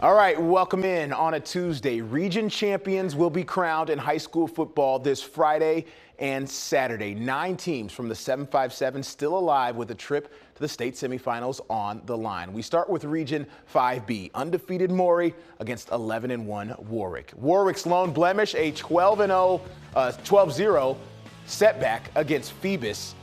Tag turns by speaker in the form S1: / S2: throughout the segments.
S1: All right, welcome in on a Tuesday. Region champions will be crowned in high school football this Friday and Saturday. 9 teams from the 757 still alive with a trip to the state semifinals on the line. We start with Region 5B, undefeated Maury against 11-1 Warwick. Warwick's lone blemish, a 12-0 setback against Phoebus.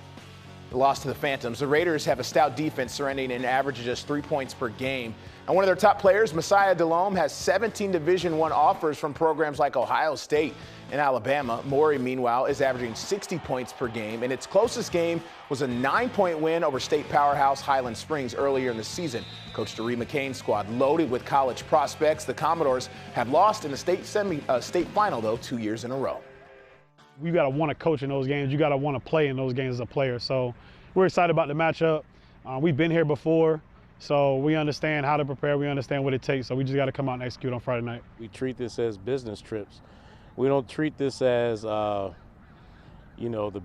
S1: The loss to the Phantoms. The Raiders have a stout defense, surrendering an average of just 3 points per game. And one of their top players, Messiah Delhomme, has 17 Division I offers from programs like Ohio State and Alabama. Maury, meanwhile, is averaging 60 points per game, and its closest game was a 9-point win over state powerhouse Highland Springs earlier in the season. Coach Doree McCain's squad loaded with college prospects. The Commodores have lost in the state final, though, 2 years in a row.
S2: You got to want to coach in those games. You got to want to play in those games as a player. So we're excited about the matchup. We've been here before, so we understand how to prepare. We understand what it takes. So we just got to come out and execute on Friday night.
S3: We treat this as business trips. We don't treat this as, the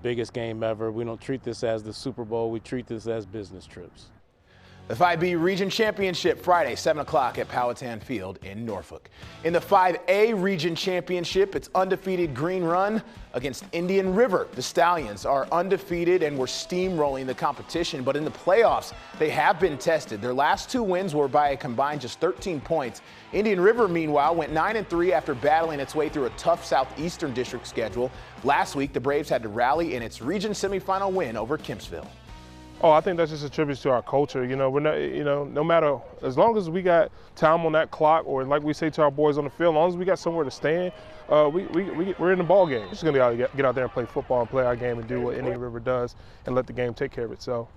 S3: biggest game ever. We don't treat this as the Super Bowl. We treat this as business trips.
S1: The 5B Region Championship Friday, 7 o'clock at Powhatan Field in Norfolk. In the 5A Region Championship, it's undefeated Green Run against Indian River. The Stallions are undefeated and were steamrolling the competition, but in the playoffs, they have been tested. Their last 2 wins were by a combined just 13 points. Indian River, meanwhile, went 9-3 after battling its way through a tough Southeastern District schedule. Last week, the Braves had to rally in its region semifinal win over Kempsville.
S4: Oh, I think that's just a tribute to our culture. We're not, no matter, as long as we got time on that clock, or like we say to our boys on the field, as long as we got somewhere to stand, we're in the ball game. We're just gonna get out there and play football and play our game and do what Indian River does and let the game take care of itself.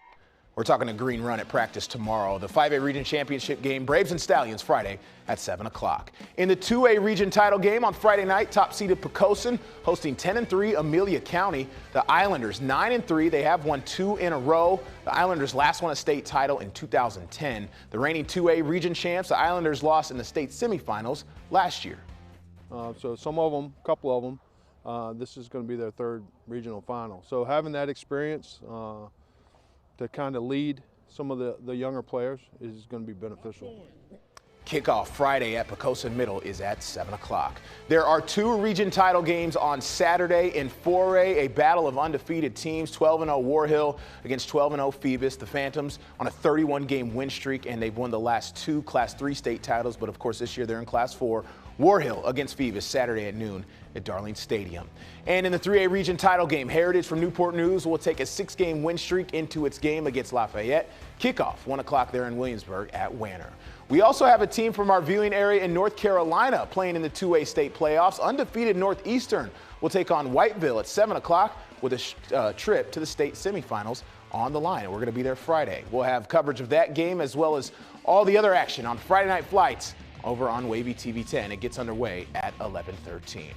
S1: We're talking to Green Run at practice tomorrow. The 5A Region Championship game, Braves and Stallions, Friday at 7 o'clock. In the 2A Region title game on Friday night, top-seeded Poquoson hosting 10-3 Amelia County. The Islanders 9-3. They have won 2 in a row. The Islanders last won a state title in 2010. The reigning 2A Region champs, the Islanders lost in the state semifinals last year.
S5: So some of them, a couple of them, this is going to be their 3rd regional final. So having that experience to kind of lead some of the younger players is going to be beneficial.
S1: Kickoff Friday at Poquoson Middle is at 7 o'clock. There are 2 region title games on Saturday in 4A, a battle of undefeated teams, 12-0 War Hill against 12-0 Phoebus. The Phantoms on a 31-game win streak, and they've won the last 2 Class 3 state titles, but of course this year they're in Class 4. War Hill against Phoebus Saturday at noon at Darling Stadium. And in the 3A Region title game, Heritage from Newport News will take a 6-game win streak into its game against Lafayette. Kickoff 1 o'clock there in Williamsburg at Wanner. We also have a team from our viewing area in North Carolina playing in the 2A state playoffs. Undefeated Northeastern will take on Whiteville at 7 o'clock with a trip to the state semifinals on the line. And we're going to be there Friday. We'll have coverage of that game as well as all the other action on Friday Night Flights over on Wavy TV 10. It gets underway at 11:13.